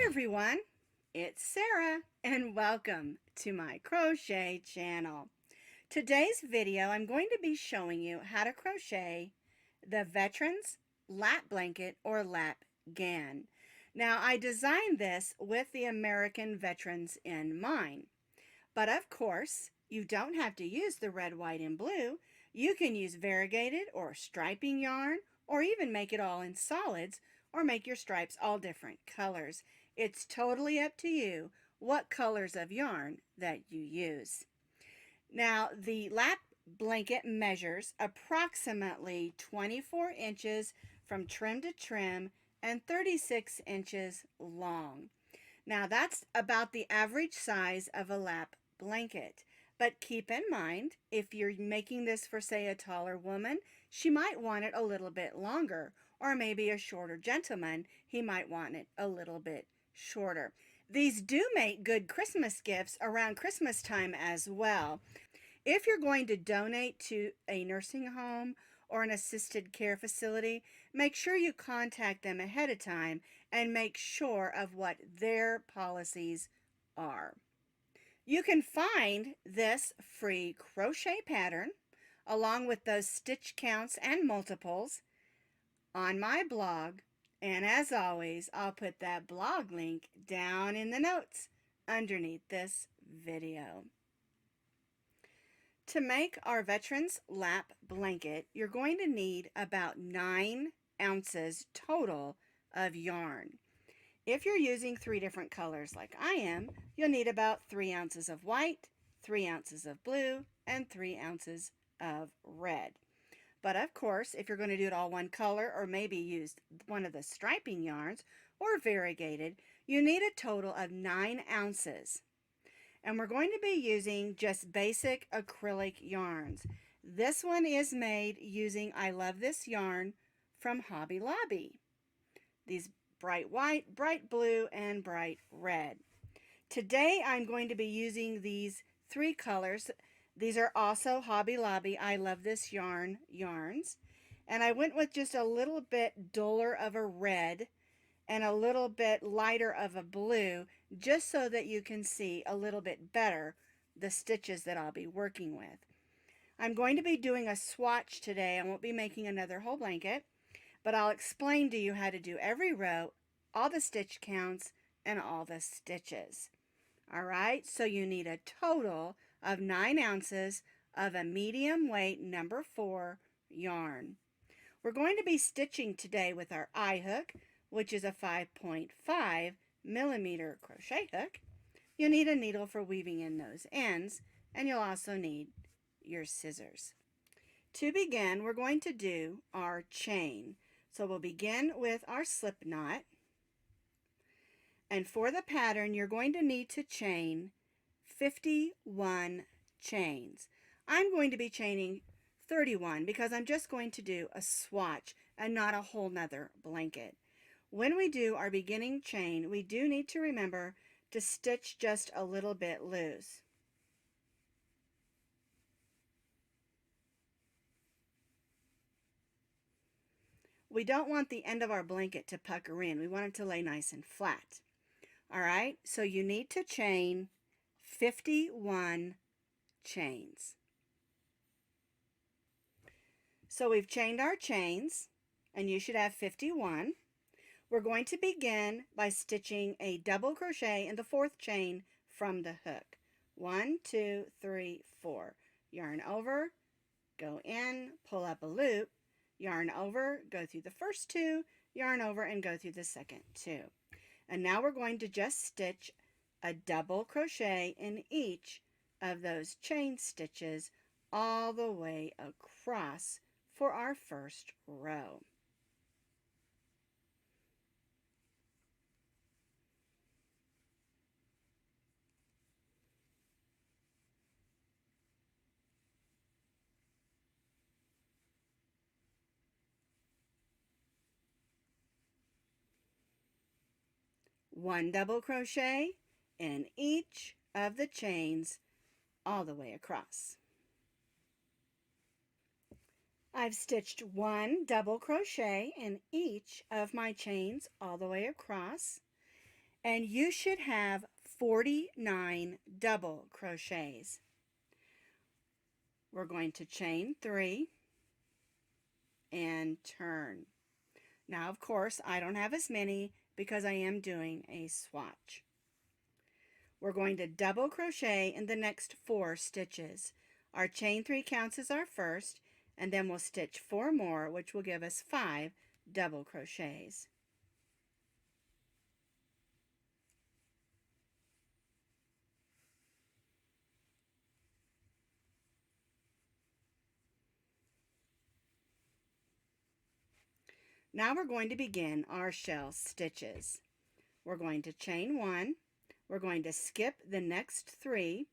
everyone, it's Sarah and welcome to my crochet channel. Today's video I'm going to be showing you how to crochet the Veterans Lap Blanket or Lapghan. Now I designed this with the American veterans in mind, but of course you don't have to use the red, white, and blue. You can use variegated or striping yarn or even make it all in solids or make your stripes all different colors. It's totally up to you what colors of yarn that you use. Now, the lap blanket measures approximately 24 inches from trim to trim and 36 inches long. Now, that's about the average size of a lap blanket. But keep in mind, if you're making this for, say, a taller woman, she might want it a little bit longer. Or maybe a shorter gentleman, he might want it a little bit shorter. These do make good Christmas gifts around Christmas time as well. If you're going to donate to a nursing home or an assisted care facility, make sure you contact them ahead of time and make sure of what their policies are. You can find this free crochet pattern along with those stitch counts and multiples on my blog, and as always, I'll put that blog link down in the notes underneath this video. To make our Veterans Lap Blanket, you're going to need about 9 ounces total of yarn. If you're using 3 different colors like I am, you'll need about 3 ounces of white, 3 ounces of blue, and 3 ounces of red. But of course, if you're going to do it all one color or maybe use one of the striping yarns or variegated, you need a total of 9 ounces. And we're going to be using just basic acrylic yarns. This one is made using I Love This yarn from Hobby Lobby. These bright white, bright blue, and bright red. Today I'm going to be using these 3 colors. These are also Hobby Lobby I Love This yarn yarns. And I went with just a little bit duller of a red and a little bit lighter of a blue, just so that you can see a little bit better the stitches that I'll be working with. I'm going to be doing a swatch today. I won't be making another whole blanket, but I'll explain to you how to do every row, all the stitch counts, and all the stitches. All right, so you need a total of 9 ounces of a medium weight number 4 yarn. We're going to be stitching today with our eye hook, which is a 5.5 millimeter crochet hook. You'll need a needle for weaving in those ends, and you'll also need your scissors. To begin, we're going to do our chain. So we'll begin with our slip knot. And for the pattern, you're going to need to chain 51 chains. I'm going to be chaining 31 because I'm just going to do a swatch and not a whole nother blanket. When we do our beginning chain, we do need to remember to stitch just a little bit loose. We don't want the end of our blanket to pucker in. We want it to lay nice and flat. All right, so you need to chain 51 chains. So we've chained our chains, and you should have 51. We're going to begin by stitching a double crochet in the 4th chain from the hook. 1, 2, 3, 4. Yarn over, go in, pull up a loop, yarn over, go through the first 2, yarn over, and go through the second 2. And now we're going to just stitch a double crochet in each of those chain stitches all the way across for our first row. One double crochet in each of the chains all the way across. I've stitched 1 double crochet in each of my chains all the way across, and you should have 49 double crochets. We're going to chain 3 and turn. Now, of course, I don't have as many because I am doing a swatch. We're going to double crochet in the next 4 stitches. Our chain 3 counts as our first, and then we'll stitch 4 more, which will give us 5 double crochets. Now we're going to begin our shell stitches. We're going to chain 1, we're going to skip the next 3,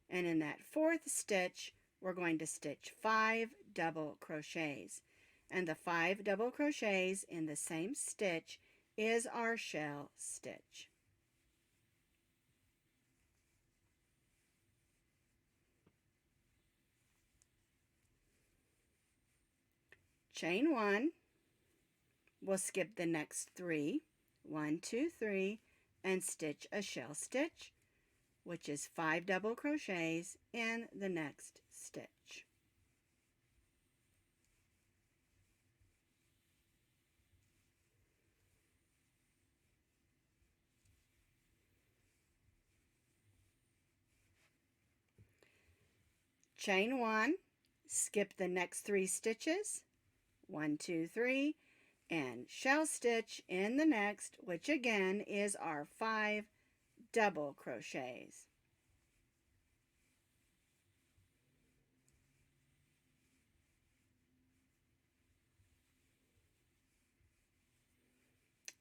and in that 4th stitch, we're going to stitch 5 double crochets. And the 5 double crochets in the same stitch is our shell stitch. Chain 1, we'll skip the next 3, 1, 2, 3, and stitch a shell stitch, which is 5 double crochets in the next stitch. Chain 1, skip the next 3 stitches, 1, 2, 3, and shell stitch in the next, which again is our 5 double crochets.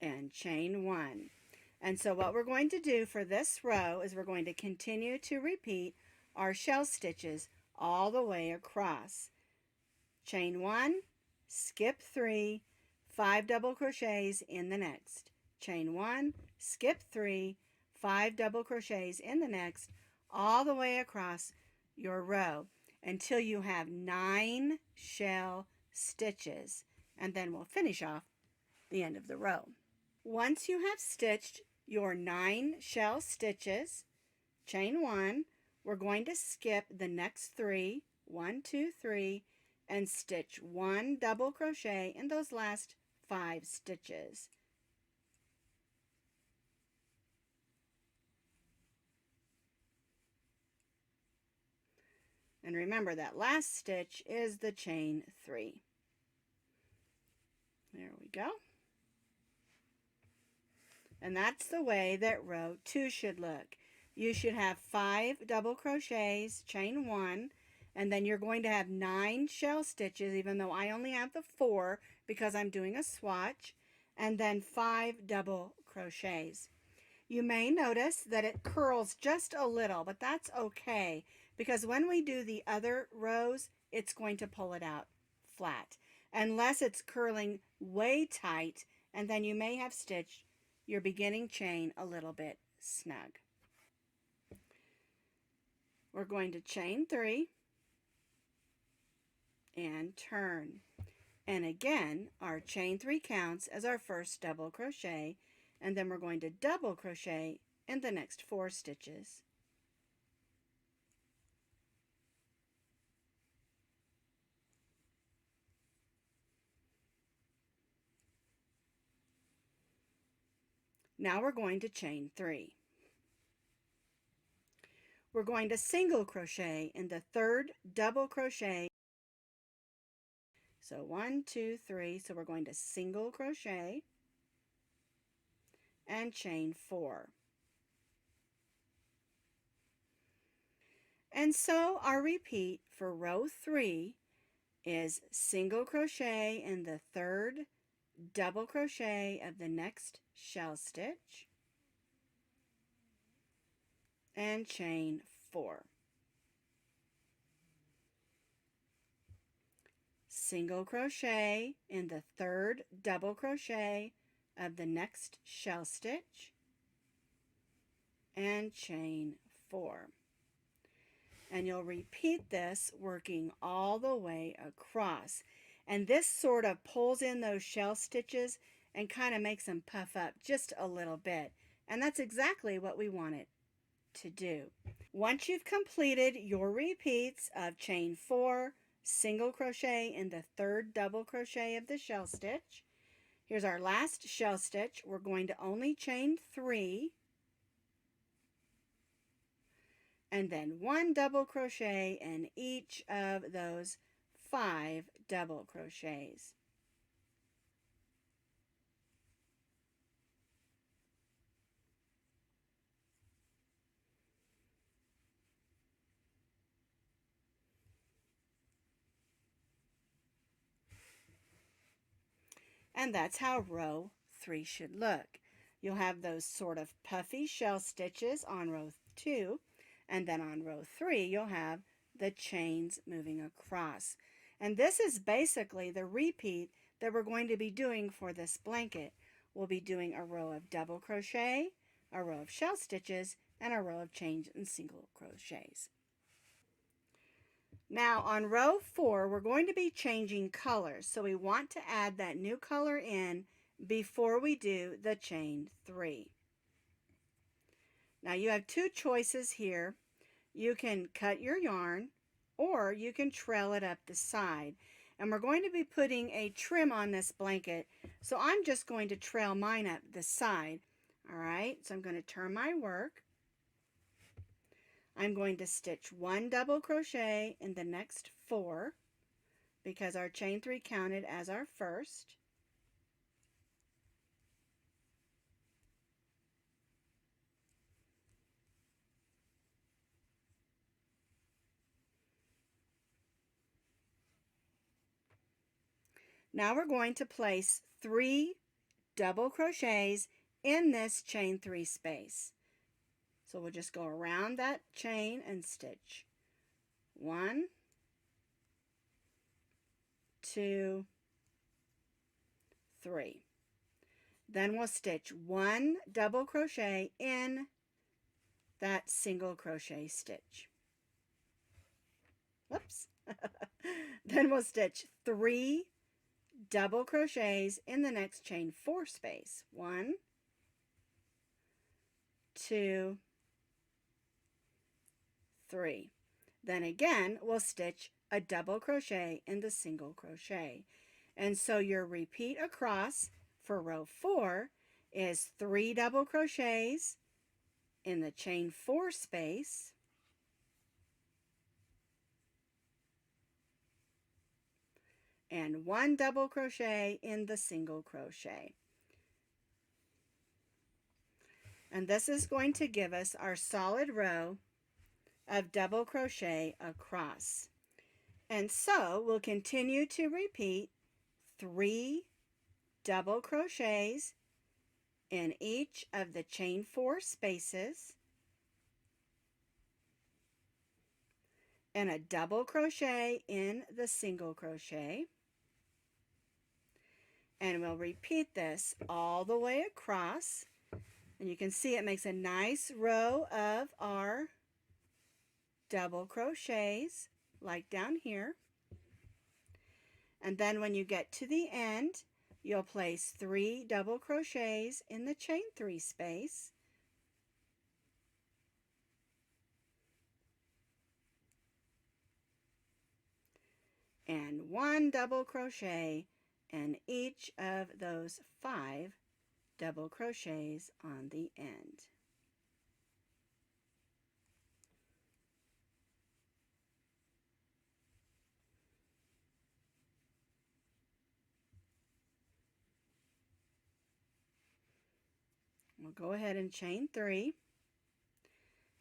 And chain 1. And so what we're going to do for this row is we're going to continue to repeat our shell stitches all the way across. Chain 1, skip 3, 5 double crochets in the next. Chain 1, skip 3, 5 double crochets in the next, all the way across your row until you have 9 shell stitches, and then we'll finish off the end of the row. Once you have stitched your 9 shell stitches, chain 1, we're going to skip the next 3, 1, 2, 3, and stitch 1 double crochet in those last 5 stitches. And remember that last stitch is the chain 3. There we go. And that's the way that row 2 should look. You should have 5 double crochets, chain 1, and then you're going to have 9 shell stitches, even though I only have the 4 because I'm doing a swatch, and then 5 double crochets. You may notice that it curls just a little, but that's okay because when we do the other rows, it's going to pull it out flat, unless it's curling way tight, and then you may have stitched your beginning chain a little bit snug. We're going to chain 3 and turn. And again, our chain 3 counts as our first double crochet, and then we're going to double crochet in the next 4 stitches. Now we're going to chain 3. We're going to single crochet in the 3rd double crochet. So 1, 2, 3, so we're going to single crochet and chain 4. And so our repeat for row 3 is single crochet in the 3rd double crochet of the next shell stitch and chain 4. Single crochet in the 3rd double crochet of the next shell stitch and chain 4. And you'll repeat this working all the way across. And this sort of pulls in those shell stitches and kind of makes them puff up just a little bit And that's exactly what we want it to do. Once you've completed your repeats of chain 4, single crochet in the third double crochet of the shell stitch, here's our last shell stitch. We're going to only chain 3 and then 1 double crochet in each of those 5 double crochets. And that's how row 3 should look. You'll have those sort of puffy shell stitches on row 2, and then on row 3 you'll have the chains moving across. And this is basically the repeat that we're going to be doing for this blanket. We'll be doing a row of double crochet, a row of shell stitches, and a row of chains and single crochets. Now on row 4, we're going to be changing colors. So we want to add that new color in before we do the chain 3. Now you have 2 choices here. You can cut your yarn or you can trail it up the side. And we're going to be putting a trim on this blanket. So I'm just going to trail mine up the side. All right, so I'm going to turn my work. I'm going to stitch 1 double crochet in the next 4 because our chain 3 counted as our first. Now we're going to place 3 double crochets in this chain 3 space. So we'll just go around that chain and stitch 1, 2, 3. Then we'll stitch 1 double crochet in that single crochet stitch. Whoops. Then we'll stitch 3 double crochets in the next chain 4 space. 1, 2, 3. Then again, we'll stitch a double crochet in the single crochet. And so your repeat across for row 4 is 3 double crochets in the chain 4 space, and 1 double crochet in the single crochet. And this is going to give us our solid row of double crochet across. And so we'll continue to repeat 3 double crochets in each of the chain 4 spaces, and a double crochet in the single crochet. And we'll repeat this all the way across. And you can see it makes a nice row of our double crochets, like down here. And then when you get to the end, you'll place 3 double crochets in the chain 3 space, and 1 double crochet in each of those 5 double crochets on the end. We'll go ahead and chain 3,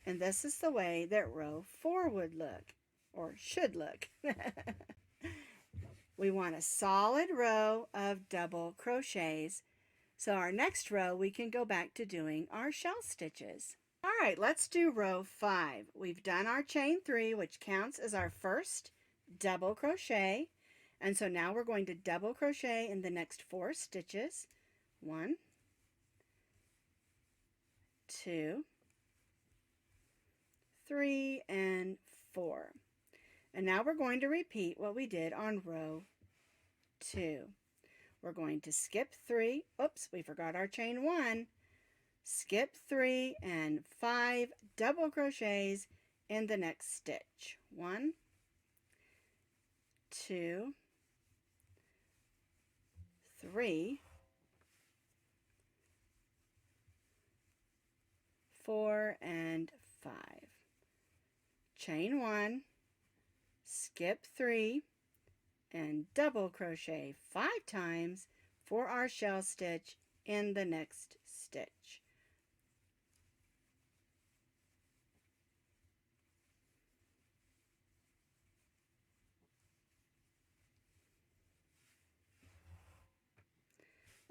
and this is the way that row 4 would look, or should look. We want a solid row of double crochets, so our next row we can go back to doing our shell stitches. All right, let's do row 5. We've done our chain 3, which counts as our first double crochet, and so now we're going to double crochet in the next 4 stitches. 1, 2, 3, and 4. And now we're going to repeat what we did on row 2. We're going to skip 3. Oops, we forgot our chain 1. skip 3 and 5 double crochets in the next stitch. 1, 2, 3, 4, and 5. Chain 1, skip 3, and double crochet 5 times for our shell stitch in the next stitch.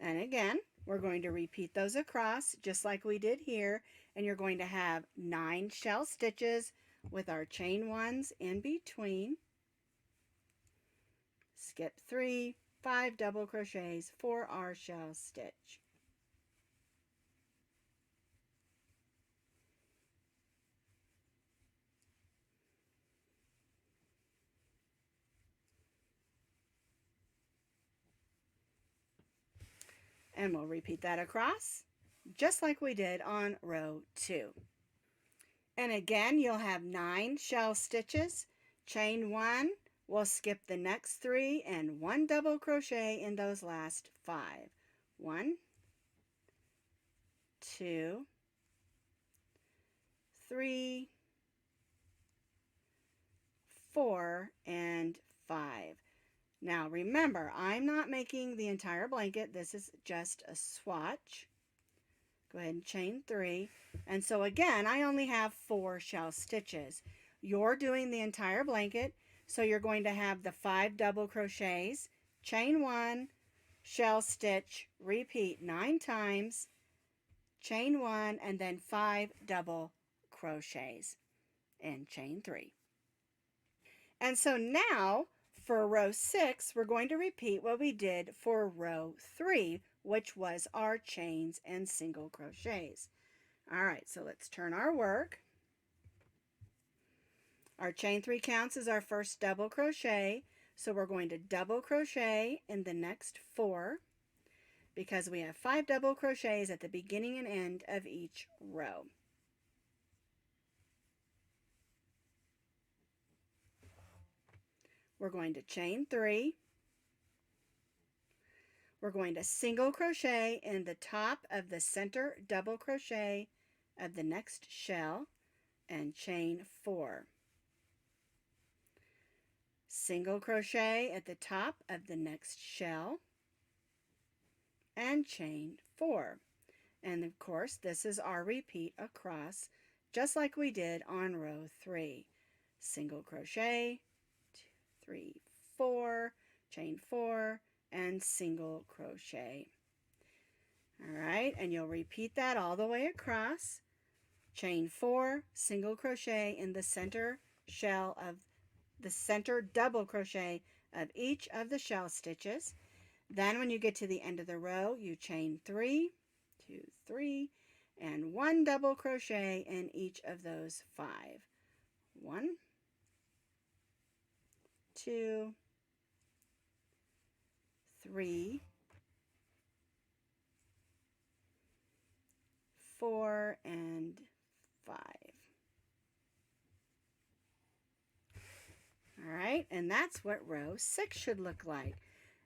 And again, we're going to repeat those across just like we did here, and you're going to have 9 shell stitches with our chain 1s in between. Skip 3, 5 double crochets for our shell stitch. And we'll repeat that across just like we did on row 2. And again, you'll have 9 shell stitches. Chain 1, we'll skip the next 3 and 1 double crochet in those last 5. 1, 2, 3, 4, and 5. Now remember, I'm not making the entire blanket. This is just a swatch. Go ahead and chain 3. And so again, I only have 4 shell stitches. You're doing the entire blanket, so you're going to have the 5 double crochets, chain 1, shell stitch, repeat 9 times, chain 1, and then 5 double crochets, and chain 3. And so now for row 6, we're going to repeat what we did for row 3, which was our chains and single crochets. All right, so let's turn our work. Our chain 3 counts as our first double crochet, so we're going to double crochet in the next 4 because we have 5 double crochets at the beginning and end of each row. We're going to chain 3. We're going to single crochet in the top of the center double crochet of the next shell and chain 4. Single crochet at the top of the next shell and chain 4. And of course, this is our repeat across just like we did on row 3. Single crochet, 2, 3, 4, chain 4, and single crochet. All right, and you'll repeat that all the way across. Chain 4, single crochet in the center shell of the center double crochet of each of the shell stitches. Then when you get to the end of the row, you chain 3, 2, 3, and 1 double crochet in each of those 5. 1, 2, 3, 4, and 5. All right, and that's what row 6 should look like.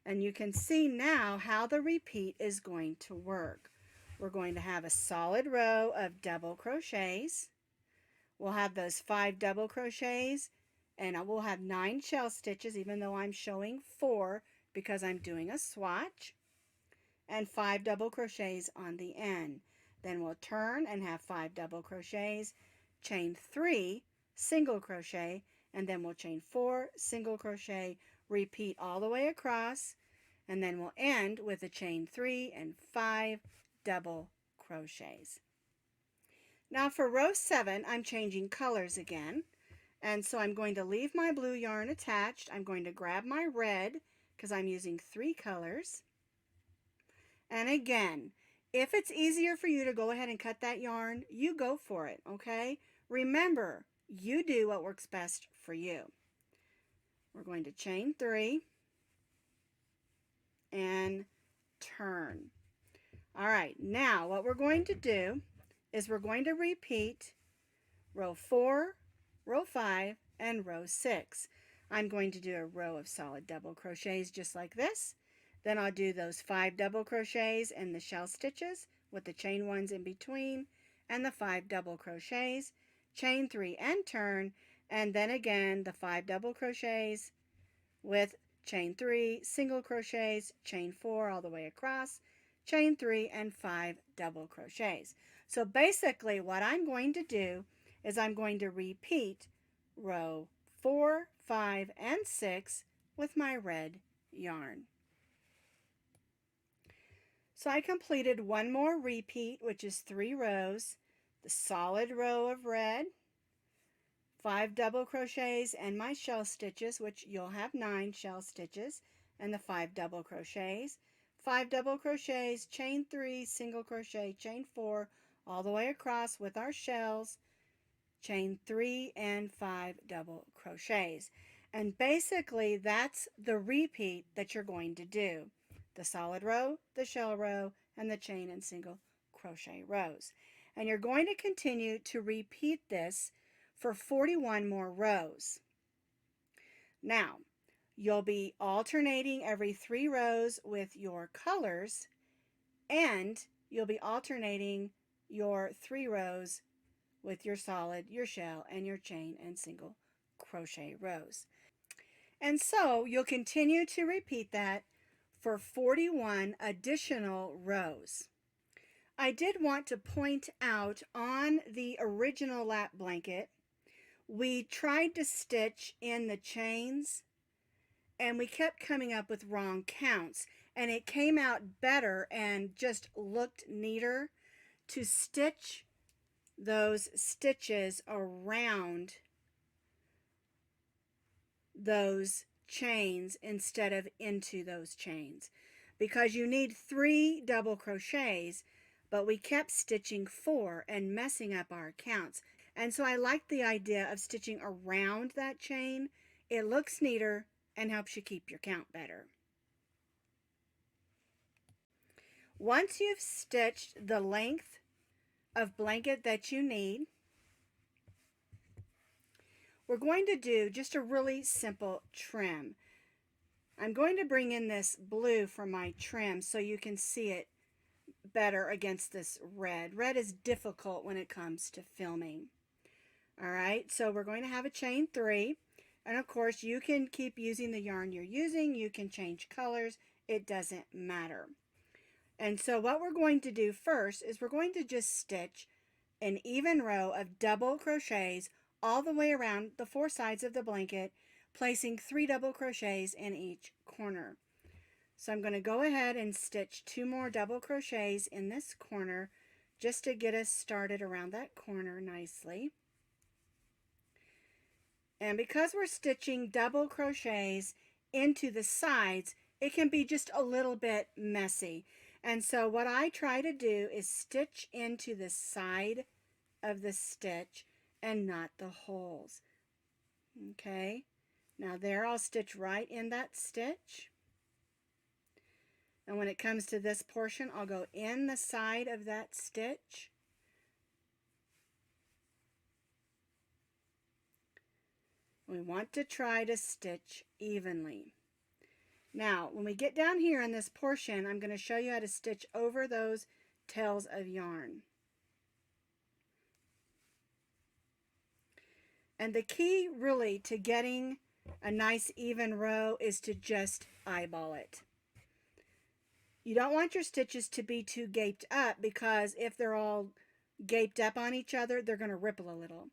And you can see now how the repeat is going to work. We're going to have a solid row of double crochets. We'll have those 5 double crochets, and we'll have 9 shell stitches, even though I'm showing 4 because I'm doing a swatch, and 5 double crochets on the end. Then we'll turn and have 5 double crochets, chain 3, single crochet, and then we'll chain 4, single crochet, repeat all the way across, and then we'll end with a chain 3 and 5 double crochets. Now for row 7, I'm changing colors again, and so I'm going to leave my blue yarn attached. I'm going to grab my red because I'm using 3 colors. And again, if it's easier for you to go ahead and cut that yarn, you go for it, okay? Remember, you do what works best for you. We're going to chain 3 and turn. All right, now what we're going to do is we're going to repeat row 4, row 5, and row 6. I'm going to do a row of solid double crochets just like this. Then I'll do those 5 double crochets and the shell stitches with the chain ones in between, and the 5 double crochets, chain 3 and turn, and then again the 5 double crochets with chain 3, single crochets, chain 4 all the way across, chain 3, and 5 double crochets. So basically what I'm going to do is I'm going to repeat row 4, 5, and 6 with my red yarn. So I completed one more repeat, which is 3 rows, the solid row of red, 5 double crochets and my shell stitches, which you'll have 9 shell stitches, and the 5 double crochets, 5 double crochets, chain 3, single crochet, chain 4 all the way across with our shells, chain 3 and 5 double crochets. And basically that's the repeat that you're going to do. The solid row, the shell row, and the chain and single crochet rows. And you're going to continue to repeat this for 41 more rows. Now, you'll be alternating every 3 rows with your colors, and you'll be alternating your 3 rows with your solid, your shell, and your chain and single crochet rows. And so you'll continue to repeat that for 41 additional rows. I did want to point out on the original lap blanket, we tried to stitch in the chains and we kept coming up with wrong counts, and it came out better and just looked neater to stitch those stitches around those chains instead of into those chains, because you need 3 double crochets, but we kept stitching 4 and messing up our counts. And so I like the idea of stitching around that chain. It looks neater and helps you keep your count better. Once you've stitched the length of blanket that you need, we're going to do just a really simple trim. I'm going to bring in this blue for my trim so you can see it better against this red. Red is difficult when it comes to filming. All right, so we're going to have a chain 3, and of course you can keep using the yarn you're using. You can change colors. It doesn't matter. And so what we're going to do first is we're going to just stitch an even row of double crochets all the way around the 4 sides of the blanket, placing 3 double crochets in each corner. So I'm going to go ahead and stitch 2 more double crochets in this corner just to get us started around that corner nicely. And because we're stitching double crochets into the sides, it can be just a little bit messy. And so what I try to do is stitch into the side of the stitch and not the holes. Okay, now there I'll stitch right in that stitch. And when it comes to this portion, I'll go in the side of that stitch. We want to try to stitch evenly. Now, when we get down here in this portion, I'm going to show you how to stitch over those tails of yarn. And the key really to getting a nice even row is to just eyeball it. You don't want your stitches to be too gaped up, because if they're all gaped up on each other, they're going to ripple a little.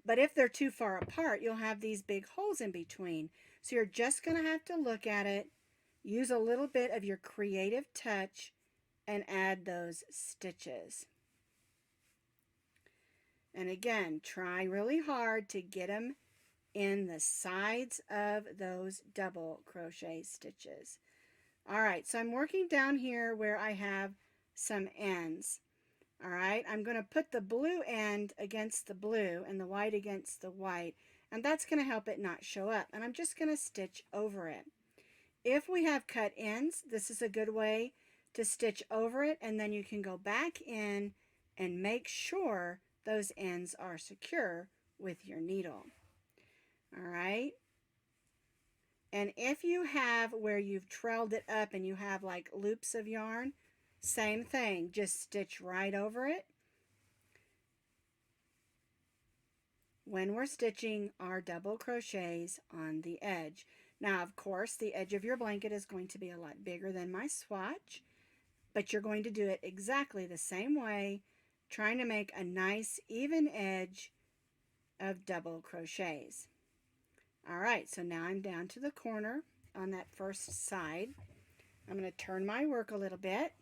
But if they're too far apart, you'll have these big holes in between. So you're just going to have to look at it, use a little bit of your creative touch, and add those stitches. And again, try really hard to get them in the sides of those double crochet stitches. All right, so I'm working down here where I have some ends. All right, I'm going to put the blue end against the blue and the white against the white, and that's going to help it not show up. And I'm just going to stitch over it. If we have cut ends, this is a good way to stitch over it, and then you can go back in and make sure those ends are secure with your needle. All right. And if you have where you've trailed it up and you have like loops of yarn, same thing, just stitch right over it when we're stitching our double crochets on the edge. Now, of course, the edge of your blanket is going to be a lot bigger than my swatch, but you're going to do it exactly the same way, trying to make a nice even edge of double crochets. All right, so now I'm down to the corner on that first side. I'm going to turn my work a little bit.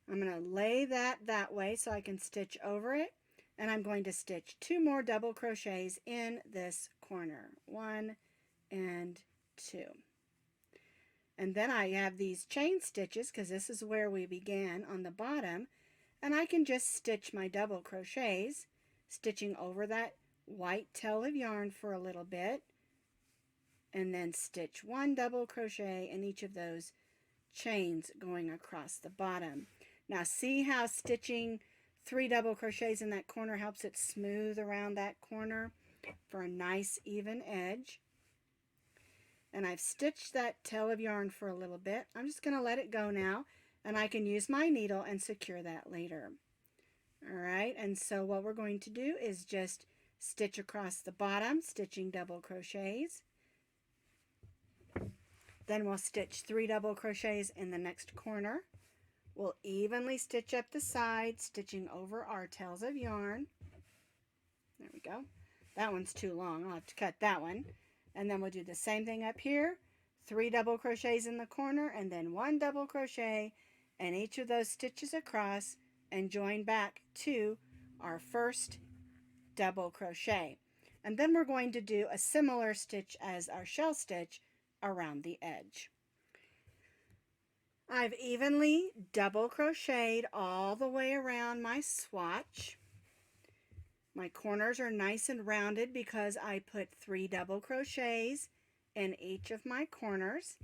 I'm going to lay that way so I can stitch over it, and I'm going to stitch 2 more double crochets in this corner. 1 and 2. And then I have these chain stitches because this is where we began on the bottom, and I can just stitch my double crochets, stitching over that white tail of yarn for a little bit, and then stitch 1 double crochet in each of those chains going across the bottom. Now see how stitching 3 double crochets in that corner helps it smooth around that corner for a nice even edge. And I've stitched that tail of yarn for a little bit. I'm just going to let it go now, and I can use my needle and secure that later. All right, and so what we're going to do is just stitch across the bottom, stitching double crochets. Then we'll stitch 3 double crochets in the next corner. We'll evenly stitch up the side, stitching over our tails of yarn. There we go. That one's too long. I'll have to cut that one. And then we'll do the same thing up here. 3 double crochets in the corner, and then 1 double crochet in each of those stitches across, and join back to our first double crochet. And then we're going to do a similar stitch as our shell stitch around the edge. I've evenly double crocheted all the way around my swatch. My corners are nice and rounded because I put 3 double crochets in each of my corners.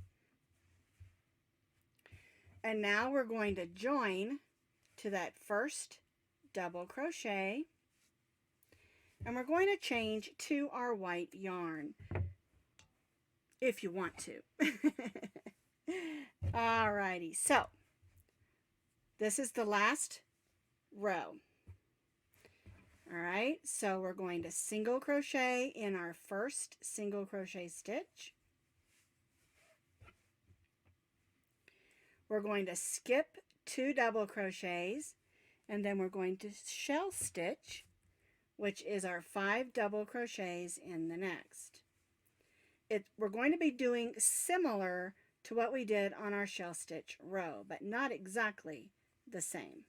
And now we're going to join to that first double crochet, and we're going to change to our white yarn if you want to. Alrighty, so this is the last row. Alright, so we're going to single crochet in our first single crochet stitch. We're going to skip 2 double crochets, and then we're going to shell stitch, which is our 5 double crochets in the next. We're going to be doing similar to what we did on our shell stitch row, but not exactly the same.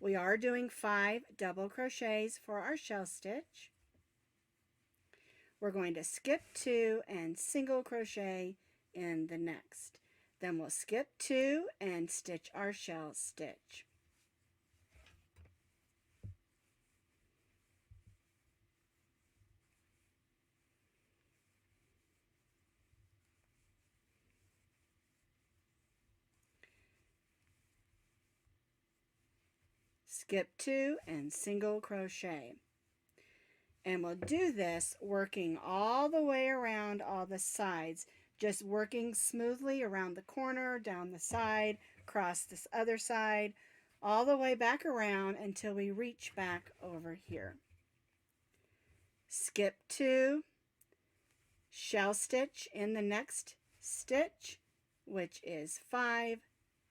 We are doing 5 double crochets for our shell stitch. We're going to skip 2 and single crochet in the next. Then we'll skip 2 and stitch our shell stitch. Skip 2 and single crochet. And we'll do this working all the way around all the sides, just working smoothly around the corner, down the side, across this other side, all the way back around until we reach back over here. Skip 2, shell stitch in the next stitch, which is 5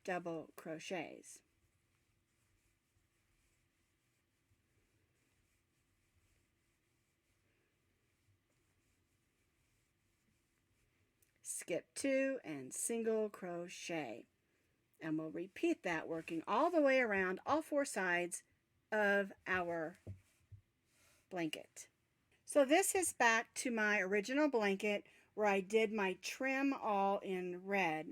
double crochets. Skip 2 and single crochet, and we'll repeat that working all the way around all 4 sides of our blanket. So this is back to my original blanket where I did my trim all in red,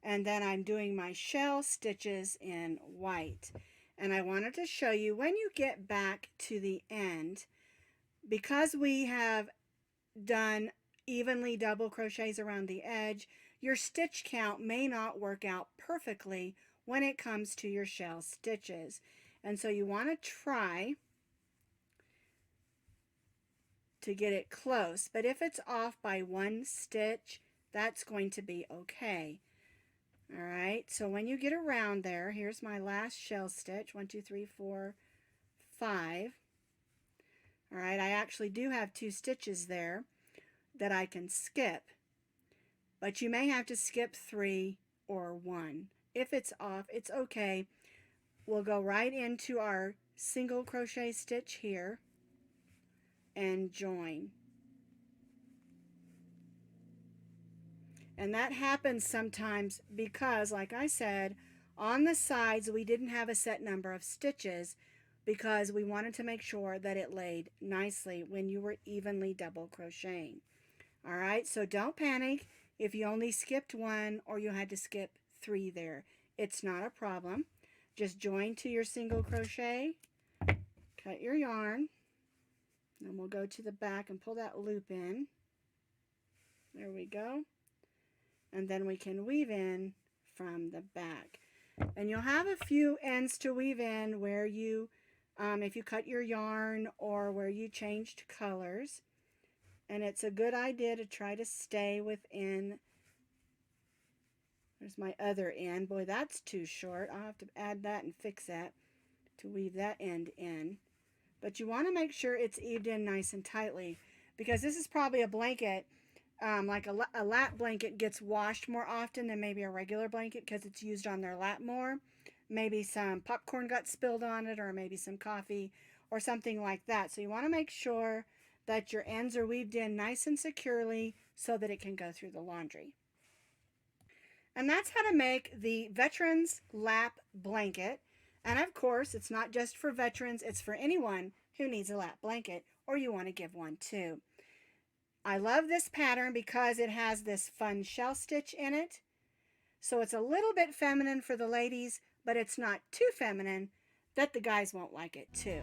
and then I'm doing my shell stitches in white. And I wanted to show you when you get back to the end, because we have done evenly double crochets around the edge, your stitch count may not work out perfectly when it comes to your shell stitches. And so you want to try to get it close, but if it's off by 1 stitch, that's going to be okay. All right, so when you get around there, here's my last shell stitch, 1, 2, 3, 4, 5. All right, I actually do have 2 stitches there that I can skip, but you may have to skip 3 or 1. If it's off, it's okay. We'll go right into our single crochet stitch here and join. And that happens sometimes because, like I said, on the sides we didn't have a set number of stitches because we wanted to make sure that it laid nicely when you were evenly double crocheting. All right, so don't panic if you only skipped 1 or you had to skip 3 there. It's not a problem. Just join to your single crochet, cut your yarn, then we'll go to the back and pull that loop in. There we go. And then we can weave in from the back. And you'll have a few ends to weave in where you, if you cut your yarn or where you changed colors. And it's a good idea to try to stay within. There's my other end. Boy, that's too short. I'll have to add that and fix that to weave that end in. But you want to make sure it's evened in nice and tightly, because this is probably a blanket. Like a lap blanket gets washed more often than maybe a regular blanket because it's used on their lap more. Maybe some popcorn got spilled on it, or maybe some coffee or something like that. So you want to make sure that your ends are weaved in nice and securely so that it can go through the laundry. And that's how to make the Veterans Lap Blanket. And of course, it's not just for veterans, it's for anyone who needs a lap blanket or you want to give one to. I love this pattern because it has this fun shell stitch in it. So it's a little bit feminine for the ladies, but it's not too feminine that the guys won't like it too.